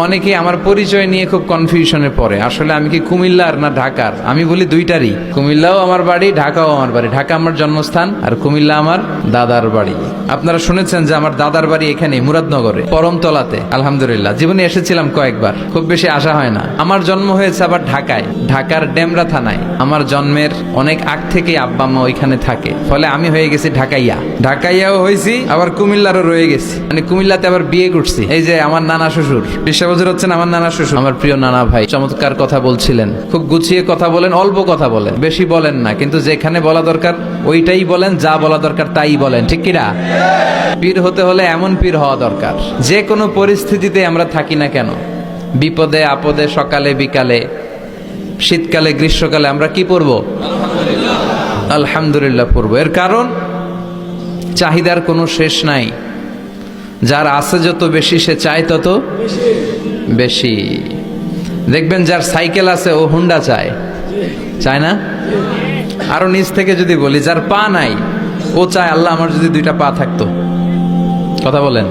অনেকে আমার পরিচয় নিয়ে খুব কনফিউশনে পড়ে, আসলে আমি কি কুমিল্লার না ঢাকার? আমি বলি দুইটারই। কুমিল্লাও আমার বাড়ি, ঢাকাও আমার বাড়ি। ঢাকা আমার জন্মস্থান আর কুমিল্লা আমার দাদার বাড়ি। আপনারা শুনেছেন যে আমার দাদার বাড়ি এখানে মুরাদনগরে পরমতলাতে। আলহামদুলিল্লাহ, জীবনে এসেছিলাম কয়েকবার, খুব বেশি আসা হয় না। আমার জন্ম হয়েছে আবার ঢাকায়, ঢাকার ডেমরা থানায়। আমার জন্মের অনেক আগ থেকেই আব্বা আম্মা ওইখানে থাকে, ফলে আমি হয়ে গেছি ঢাকাইয়া। ঢাকাইয়াও হয়েছি, আবার কুমিল্লারও রয়ে গেছি, মানে কুমিল্লাতে আবার বিয়ে করছি। এই যে আমার নানা শ্বশুর, বছর হচ্ছেন আমার নানা শ্বশুর, আমার প্রিয় নানা ভাই। চমৎকার কথা বলছিলেন, খুব গুছিয়ে কথা বলেন, অল্প কথা বলেন, বেশি বলেন না, কিন্তু যেখানে বলা দরকার ওইটাই বলেন, যা বলা দরকার তাই বলেন, ঠিক কিনা? পীর হতে হলে এমন পীর হওয়া দরকার, যে কোনো পরিস্থিতিতে আমরা থাকি না কেন, বিপদে আপদে, সকালে বিকালে, শীতকালে গ্রীষ্মকালে আমরা কি পড়বো? আলহামদুলিল্লাহ পড়বো। এর কারণ চাহিদার কোনো শেষ নাই। যার আছে যত বেশি, সে চায় তত বেশি। দেখবেন যার সাইকেল আছে ও হুন্ডা চায়, চায় না? আরো নিচ থেকে যদি বলি, যার পা নাই ও চায় আল্লাহ আমার যদি দুইটা পা থাকতো। কথা বলেন,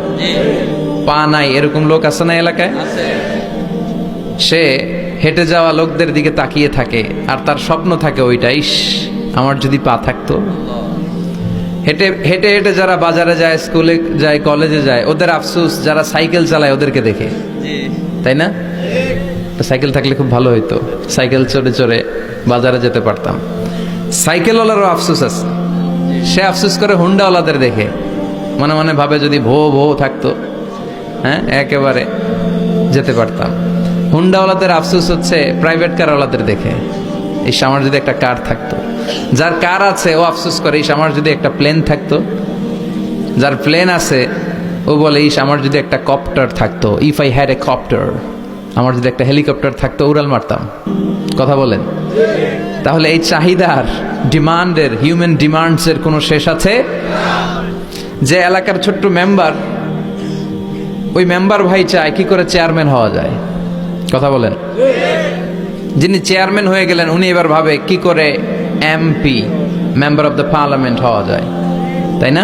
পা নাই এরকম লোক আছে না এলাকায়? সে হেঁটে যাওয়া লোকদের দিকে তাকিয়ে থাকে আর তার স্বপ্ন থাকে ওইটা, ইস আমার যদি পা থাকতো। হেঁটে হেঁটে হেঁটে যারা বাজারে যায়, স্কুলে যায়, কলেজে যায়, ওদের আফসোস যারা সাইকেল চালায় ওদেরকে দেখে, তাই না? সাইকেল থাকলে খুব ভালো হইতো, সাইকেল চড়ে চড়ে বাজারে যেতে পারতাম। সাইকেলওয়ালারও আফসোস আছে, সে আফসোস করে হুন্ডাওয়ালাদের দেখে, মনে মনে ভাবে যদি ভো ভো থাকতো, হ্যাঁ একেবারে যেতে পারতাম। হুন্ডাওয়ালাদের আফসোস হচ্ছে প্রাইভেট কারওয়ালাদের দেখে, ইস আমার যদি একটা কার থাকতো। যার কার আছে ও আফসোস করে, ইস আমার যদি একটা প্লেন থাকতো। যার প্লেন আছে ও বলে, ইস আমার যদি একটা কপ্টার থাকতো, if I had a copter, আমার যদি একটা হেলিকপ্টার থাকতো উড়াল মারতাম। কথা বলেন। তাহলে এই চাহিদার, ডিমান্ডের, হিউম্যান ডিমান্ডসের কোনো শেষ আছে? যে এলাকার ছোট্ট মেম্বার, ওই মেম্বার ভাই চায় কি করে চেয়ারম্যান হওয়া যায়। কথা বলেন। যিনি চেয়ারম্যান হয়ে গেলেন উনি এবার ভাবে কি করে MP, member of the parliament হওয়া যায়, তাই না?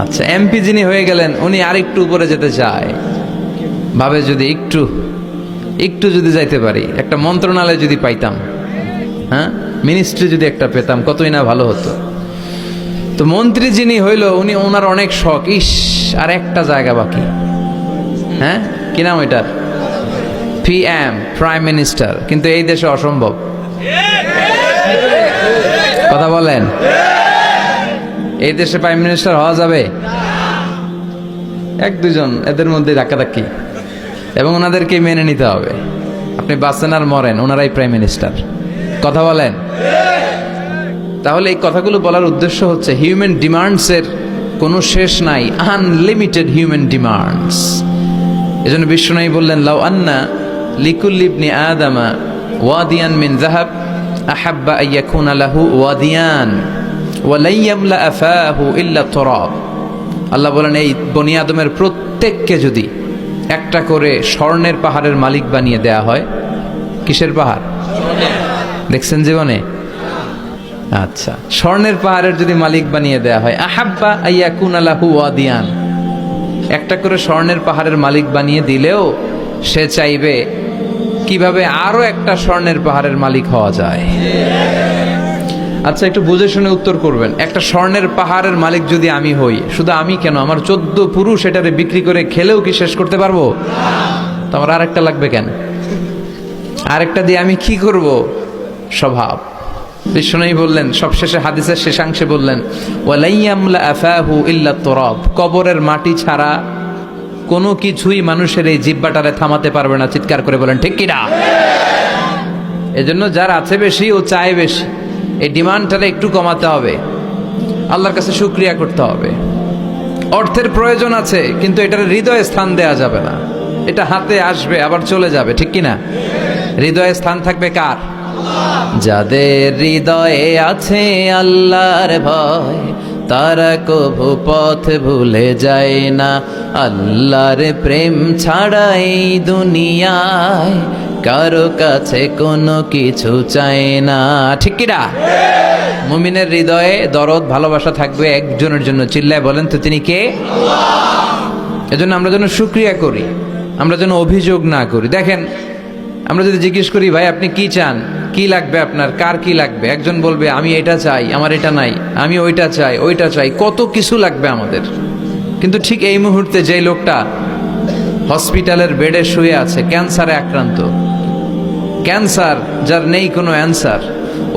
আচ্ছা, এমপি যিনি হয়ে গেলেন উনি আরেকটু উপরে যেতে চায়, ভাবে যদি একটু একটু যদি যাইতে পারি, একটা মন্ত্রণালয় যদি পাইতাম, হ্যাঁ মিনিস্ট্রি যদি একটা পেতাম, কতই না ভালো হতো। তো মন্ত্রী যিনি হইল উনি, ওনার অনেক শখ, ইস আর একটা জায়গা বাকি, হ্যাঁ কি নাম ওইটার? PM, prime minister. কিন্তু এই দেশে অসম্ভব। কথা বলেন, এই দেশে প্রাইম মিনিস্টার হওয়া যাবে? এক দুজন এদের মধ্যে ধাক্কাধাক্কি, এবং ওনাদেরকে মেনে নিতে হবে। আপনি বাঁচেন আর মরেন, ওনারাই প্রাইম মিনিস্টার। কথা বলেন। তাহলে এই কথাগুলো বলার উদ্দেশ্য হচ্ছে হিউম্যান ডিমান্ডসের কোনো শেষ নাই, আনলিমিটেড হিউম্যান ডিমান্ডস। এজন্য বিশ্বনবী বললেন, লাউ আন্না লিকুল্লি ইবনি আদামা ওয়াদিয়ান মিন যাহাব আহাব্বা আইয়াকুনা লাহু ওয়াদিয়ান ওয়া লা ইয়ামলা আফাহু ইল্লা তুরাব। আল্লাহ বলেন, এই বনি আদমের প্রত্যেককে যদি একটা করে স্বর্ণের পাহাড়ের মালিক বানিয়ে দেয়া হয়। কিসের পাহাড় দেখছেন জীবনে? আচ্ছা, স্বর্ণের পাহাড়ের যদি মালিক বানিয়ে দেয়া হয়, আহাব্বা আইয়াকুনা লাহু ওয়াদিয়ান, একটা করে স্বর্ণের পাহাড়ের মালিক বানিয়ে দিলেও সে চাইবে কিভাবে আরো একটা স্বর্ণের পাহাড়ের মালিক হওয়া যায়। আচ্ছা, একটু বুঝে শুনে উত্তর করবেন। একটা স্বর্ণের পাহাড়ের মালিক যদি আমি হই, শুধু আমি কেন, আমার 14 পুরুষ এটারে বিক্রি করে খেলেও কি শেষ করতে পারবো? তো আমার আরেকটা লাগবে কেন? আরেকটা দিয়ে আমি কি করব? স্বভাব। বিশ্বনবী বললেন, সবশেষে হাদিসের শেষাংশে বললেন, ওয়ালা ইয়ামলা আফাহু ইল্লা তুরাব, কবরের মাটি ছাড়া কোনো কিছুই মানুষের এই জিহ্বাটারে থামাতে পারবে না। চিৎকার করে বলেন ঠিক কিনা? এজন্য যার আছে বেশি ও চায় বেশি, এই ডিমান্ডটারে একটু কমাতে হবে, আল্লাহর কাছে শুকরিয়া করতে হবে। অর্থের প্রয়োজন আছে, কিন্তু এটার হৃদয়ে স্থান দেয়া যাবে না। এটা হাতে আসবে আবার চলে যাবে, ঠিক কিনা? হৃদয়ে স্থান থাকবে কার? যাদের হৃদয়ে আছে আল্লাহর ভয়, তারা কভু পথ ভুলে যায় না। আল্লাহর প্রেম ছাড়া এই দুনিয়ায় কারো কাছে কোনো কিছু চায় না, ঠিক কিনা? মুমিনের হৃদয়ে দরদ, ভালোবাসা থাকবে একজনের জন্য। চিল্লায় বলেন তো তিনি কে? আল্লাহ। এজন্য আমরা যেন শুকরিয়া করি, আমরা যেন অভিযোগ না করি। দেখেন, আমরা যদি জিজ্ঞেস করি ভাই আপনি কি চান, কি লাগবে আপনার, কার কি লাগবে, একজন বলবে আমি এটা চাই, আমার এটা নাই, আমি ওইটা চাই, ওইটা চাই, কত কিছু লাগবে আমাদের। কিন্তু ঠিক এই মুহূর্তে যে লোকটা হসপিটালের বেডে শুয়ে আছে, ক্যান্সারে আক্রান্ত, ক্যান্সার যার নেই কোনো অ্যান্সার,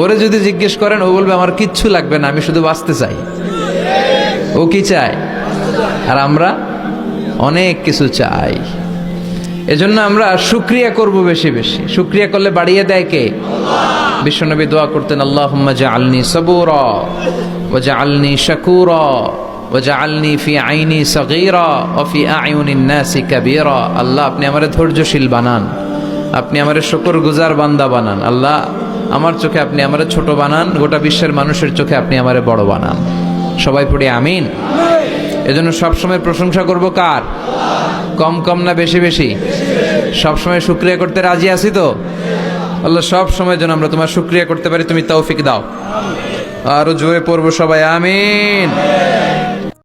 ওরে যদি জিজ্ঞেস করেন ও বলবে আমার কিচ্ছু লাগবে না, আমি শুধু বাঁচতে চাই। ও কি চায়? আর আমরা অনেক কিছু চাই। এজন্য আমরা শুকরিয়া করব বেশি বেশি। শুকরিয়া করলে বাড়িয়ে দেয় কে? বিশ্বনবী দোয়া করতেন, আল্লাহুম্মা জাআলনি সাবুরা ওয়া জাআলনি শাকুরা ওয়া জাআলনি ফি আইনি সাগীরা ওয়া ফি আ'য়ুনিন নাসি কাবীরা। আল্লাহ আপনি আমারে ধৈর্যশীল বানান, আপনি আমারে শুকরগুজার বান্দা বানান। আল্লাহ আমার চোখে আপনি আমারে ছোট বানান, গোটা বিশ্বের মানুষের চোখে আপনি আমারে বড় বানান। সবাই পড়ি আমিন। এজন্য সবসময় প্রশংসা করব কার? কম কম না বেশি বেশি? সবসময় শুকরিয়া করতে রাজি আছি তো? আল্লাহ সব সময় যেন আমরা তোমার শুকরিয়া করতে পারি, তুমি তৌফিক দাও। আরো জোরে পড়বো সবাই আমিন।